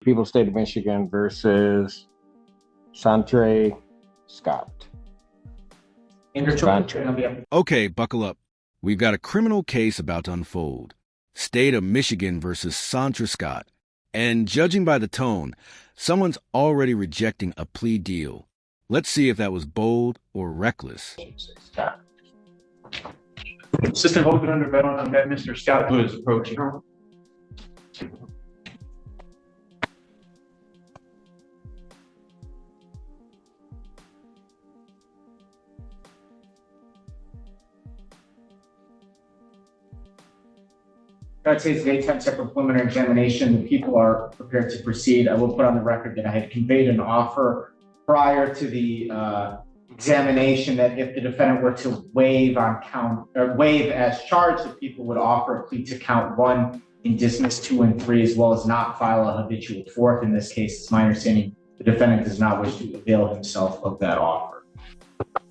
People State of Michigan versus Santre Scott. Okay, buckle up. We've got a criminal case about to unfold. State of Michigan versus Santre Scott. And judging by the tone, someone's already rejecting a plea deal. Let's see if that was bold or reckless. Assistant Hogan under Mr. Scott, who is approaching. I'd say it's day 10 separate preliminary examination. The people are prepared to proceed. I will put on the record that I had conveyed an offer prior to the examination that if the defendant were to waive as charged, the people would offer a plea to count 1 and dismiss 2 and 3, as well as not file a habitual 4th. In this case, it's my understanding the defendant does not wish to avail himself of that offer.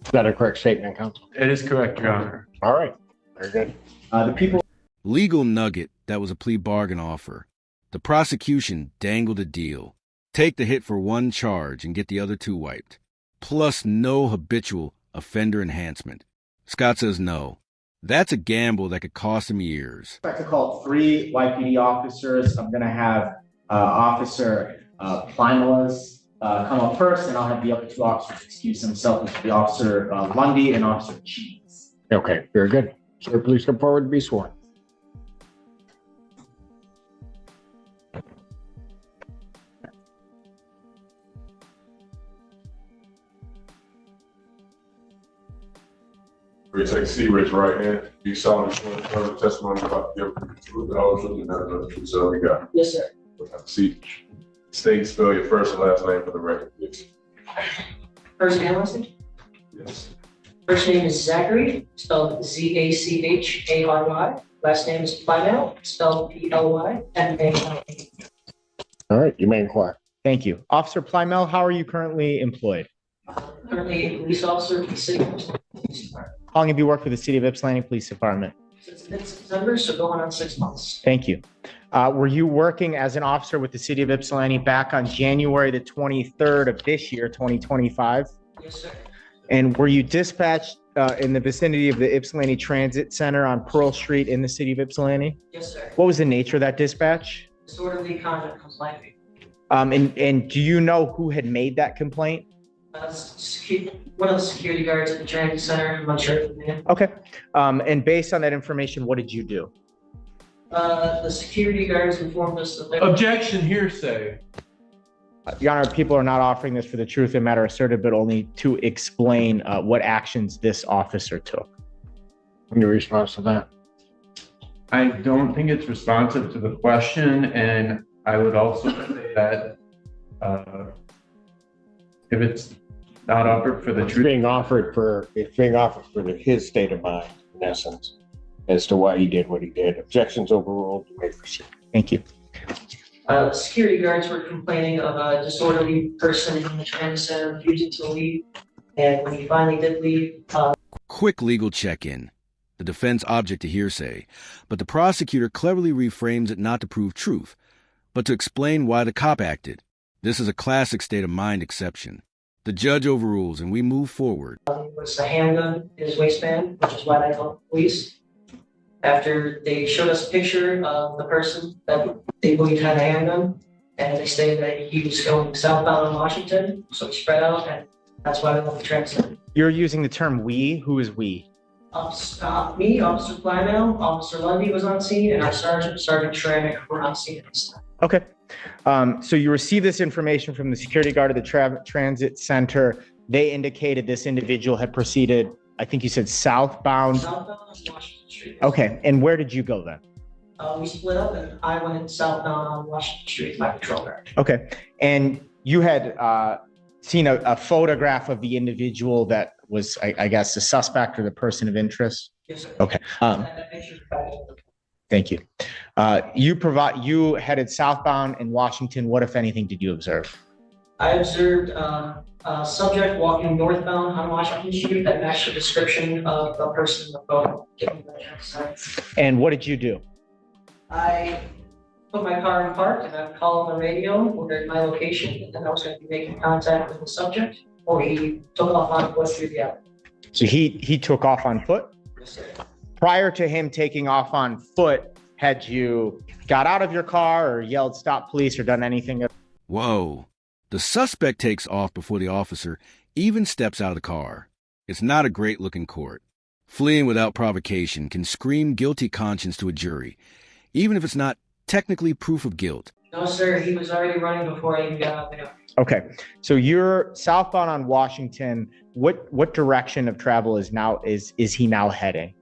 Is that a correct statement, counsel? It is correct, Your Honor. All right, very good. The people. Legal nugget, that was a plea bargain offer. The prosecution dangled a deal. Take the hit for 1 charge and get the other 2 wiped. Plus no habitual offender enhancement. Scott says no. That's a gamble that could cost him years. I expect to call 3 YPD officers. I'm going to have Officer Plimalas come up first, and I'll have the other 2 officers excuse themselves, which will be Officer Lundy and Officer Cheese. Okay, very good. Sir, please come forward to be sworn. Take C, raise your right hand. You solemnly swear to tell the testimony about the truth, the whole truth, and nothing but the truth, so we got. Yes, sir. Have a seat. State, spell your first and last name for the record, please. First and last name? Yes. First name is Zachary, spelled Z-A-C-H-A-R-Y. Last name is Plymel, spelled P-L-Y-M-A-L. All right, you may inquire. Thank you. Officer Plymel, how are you currently employed? Currently a police officer for the city of Ypsilanti Police Department. How long have you worked for the City of Ypsilanti Police Department? Since mid-September, so going on 6 months. Thank you. Were you working as an officer with the City of Ypsilanti back on January the 23rd of this year, 2025? Yes, sir. And were you dispatched in the vicinity of the Ypsilanti Transit Center on Pearl Street in the City of Ypsilanti? Yes, sir. What was the nature of that dispatch? Disorderly conduct complaint. And do you know who had made that complaint? One of the security guards at the transit center. I'm not sure if the name. Okay. And based on that information, what did you do? The security guards informed us that they Objection, hearsay. Your Honor, people are not offering this for the truth of the matter asserted, but only to explain what actions this officer took. Your response to that? I don't think it's responsive to the question, and I would also say that if it's not offered for the It's truth. being offered for his state of mind, in essence, as to why he did what he did. Objections overruled. You may proceed. Thank you. security guards were complaining of a disorderly person in the transit center refusing to leave. And when he finally did leave, Quick legal check-in. The defense object to hearsay, but the prosecutor cleverly reframes it not to prove truth, but to explain why the cop acted. This is a classic state of mind exception. The judge overrules and we move forward. was the handgun in his waistband, which is why they called the police. After they showed us a picture of the person that they believed had a handgun, and they stated that he was going southbound on Washington, so he spread out, and that's why they left the transit. You're using the term we. Who is we? Me, Officer Plymel, Officer Lundy was on scene, and our Sergeant Schramm were on scene at this time. Okay. So you received this information from the security guard at the transit center. They indicated this individual had proceeded, I think you said southbound. Southbound on Washington Street. Okay. And where did you go then? We split up, and I went southbound on Washington Street with my patrol car. Okay. And you had seen a photograph of the individual that was, I guess, the suspect or the person of interest? Yes, sir. Okay. Thank you. You headed southbound in Washington. What, if anything, did you observe? I observed a subject walking northbound on Washington Street that matched the description of the person in the photo. And what did you do? I put my car in park and I'd call on the radio or my location, and then I was going to be making contact with the subject, or he took off on foot through the alley. So he took off on foot? Yes, sir. Prior to him taking off on foot, had you got out of your car or yelled stop police or done anything? Whoa. The suspect takes off before the officer even steps out of the car. It's not a great-looking court. Fleeing without provocation can scream guilty conscience to a jury, even if it's not technically proof of guilt. No, sir, he was already running before I even got out there. Okay, so you're southbound on Washington. What direction of travel is he now heading?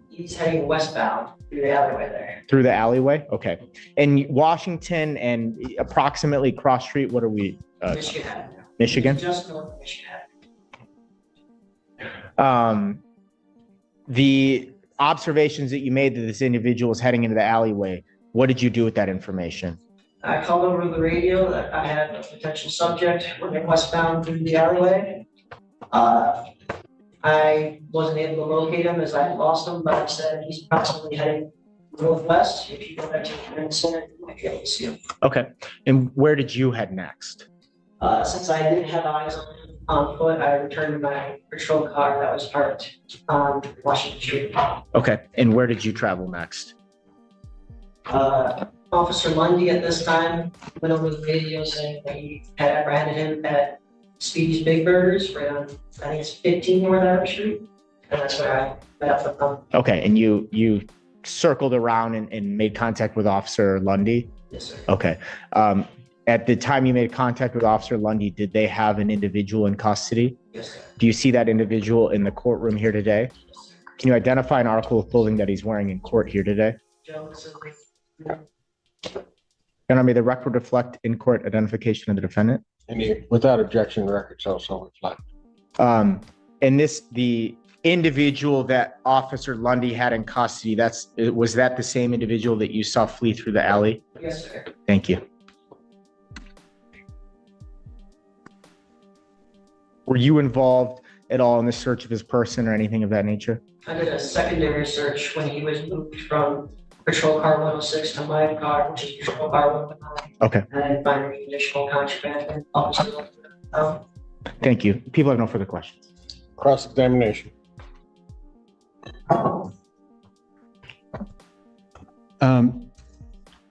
He's heading westbound through the alleyway there. Through the alleyway? Okay. And Washington and approximately cross street, what are we? Michigan. Michigan? Just north of Michigan. The observations that you made that this individual was heading into the alleyway, what did you do with that information? I called over the radio that I had a potential subject running westbound through the alleyway. I wasn't able to locate him as I had lost him, but I said he's approximately heading northwest. If you go back to the center, you might be able to see him. Okay. And where did you head next? Since I didn't have eyes on foot, I returned to my patrol car that was parked on Washington Street. Okay. And where did you travel next? Officer Lundy at this time went over the radio saying that he had apprehended him at Speedy's Big Burgers right on, I think it's 15 North Adams Street. And that's where I met up with them. Okay. And you circled around and made contact with Officer Lundy? Yes, sir. Okay. At the time you made contact with Officer Lundy, did they have an individual in custody? Yes, sir. Do you see that individual in the courtroom here today? Yes, sir. Can you identify an article of clothing that he's wearing in court here today? Jones And may the record reflect in court identification of the defendant? And without objection, records also reflect. And the individual that Officer Lundy had in custody, was that the same individual that you saw flee through the alley? Yes, sir. Thank you. Were you involved at all in the search of his person or anything of that nature? I did a secondary search when he was moved from Patrol Car 106 to my car, which is Patrol Car 109. Okay, And I didn't find any additional contraband. And obviously, thank you. People have no further questions. Cross-examination.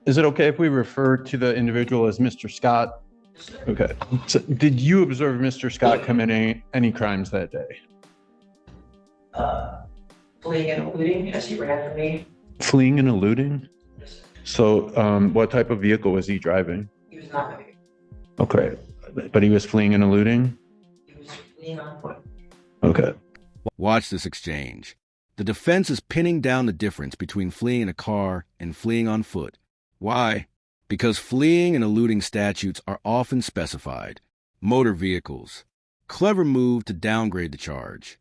Is it okay if we refer to the individual as Mr. Scott? Okay. So did you observe Mr. Scott commit any crimes that day? fleeing and eluding as he ran from me. Fleeing and eluding? Yes, sir. So what type of vehicle was he driving? He was not moving. Okay. But he was fleeing and eluding? He was fleeing on foot. Okay. Watch this exchange. The defense is pinning down the difference between fleeing in a car and fleeing on foot. Why? Because fleeing and eluding statutes are often specified. Motor vehicles. Clever move to downgrade the charge.